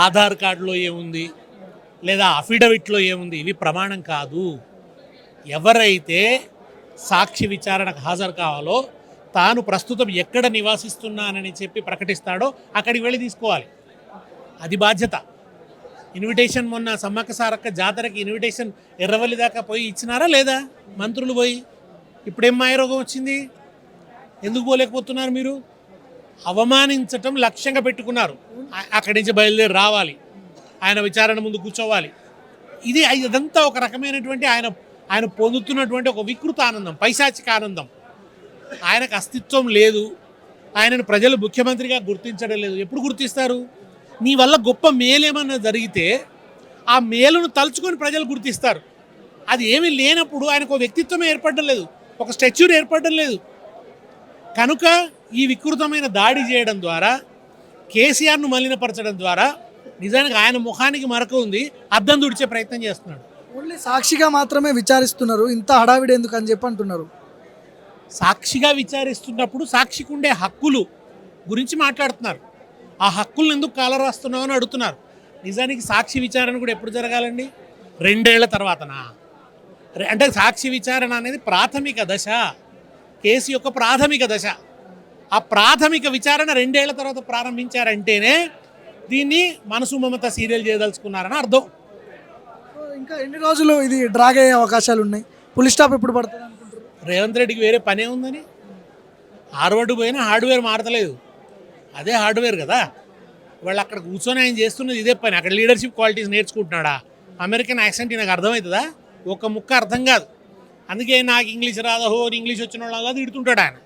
ఆధార్ కార్డులో ఏముంది లేదా అఫిడవిట్లో ఏముంది ఇవి ప్రమాణం కాదు. ఎవరైతే సాక్షి విచారణకు హాజరు కావాలో తాను ప్రస్తుతం ఎక్కడ నివాసిస్తున్నానని చెప్పి ప్రకటిస్తాడో అక్కడికి వెళ్ళి తీసుకోవాలి. అది బాధ్యత. ఇన్విటేషన్ మొన్న సమ్మక్క సారక్క జాతరకి ఇన్విటేషన్ ఎర్రవల్లి దాకా పోయి ఇచ్చినారా లేదా మంత్రులు పోయి? ఇప్పుడేం మాయరోగం వచ్చింది? ఎందుకు పోలేకపోతున్నారు మీరు? అవమానించటం లక్ష్యంగా పెట్టుకున్నారు. అక్కడి నుంచి బయలుదేరి రావాలి, ఆయన విచారణ ముందు కూర్చోవాలి. ఇదంతా ఒక రకమైనటువంటి ఆయన పొందుతున్నటువంటి ఒక వికృత ఆనందం, పైశాచిక ఆనందం. ఆయనకు అస్తిత్వం లేదు, ఆయనను ప్రజలు ముఖ్యమంత్రిగా గుర్తించడం లేదు. ఎప్పుడు గుర్తిస్తారు? నీ వల్ల గొప్ప మేలేమన్నా జరిగితే ఆ మేలును తలుచుకొని ప్రజలు గుర్తిస్తారు. అది ఏమీ లేనప్పుడు ఆయనకు ఒక వ్యక్తిత్వమే ఏర్పడడం లేదు, ఒక స్టాచ్యూర్ ఏర్పడడం లేదు. కనుక ఈ వికృతమైన దాడి చేయడం ద్వారా, కేసీఆర్ను మలినపరచడం ద్వారా నిజానికి ఆయన ముఖానికి మరక ఉంది, అద్దం తుడిచే ప్రయత్నం చేస్తున్నాడు. ఓన్లీ సాక్షిగా మాత్రమే విచారిస్తున్నారు, ఇంత హడావిడి ఎందుకు అని చెప్పి అంటున్నారు. సాక్షిగా విచారిస్తున్నప్పుడు సాక్షికి ఉండే హక్కులు గురించి మాట్లాడుతున్నారు. ఆ హక్కులను ఎందుకు కాలరాస్తున్నావు అని అడుగుతున్నారు. నిజానికి సాక్షి విచారణ కూడా ఎప్పుడు జరగాలండి? 2 ఏళ్ల తర్వాతనా? అంటే సాక్షి విచారణ అనేది ప్రాథమిక దశ, కేసు యొక్క ప్రాథమిక దశ. ఆ ప్రాథమిక విచారణ 2 ఏళ్ల తర్వాత ప్రారంభించారంటేనే దీన్ని మనసు మమత సీరియల్ చేయదలుచుకున్నారని అర్థం. ఇంకా ఎన్ని రోజులు ఇది డ్రాగ్ అయ్యే అవకాశాలు ఉన్నాయి? పులి స్టాప్ ఎప్పుడు పడుతుంది అనుకుంటారు? రేవంత్ రెడ్డికి వేరే పనే ఉందని. హార్వర్డ్ పోయినా హార్డ్వేర్ మారతలేదు, అదే హార్డ్వేర్ కదా. వాళ్ళు అక్కడ కూర్చొని ఆయన చేస్తున్నది ఇదే పని. అక్కడ లీడర్షిప్ క్వాలిటీస్ నేర్చుకుంటున్నాడా? అమెరికన్ యాక్సెంట్ నాకు అర్థమవుతుందా? ఒక ముక్క అర్థం కాదు. అందుకే నాకు ఇంగ్లీష్ రాదా, ఇంగ్లీష్ వచ్చిన వాళ్ళు తిడుతుంటాడు ఆయన.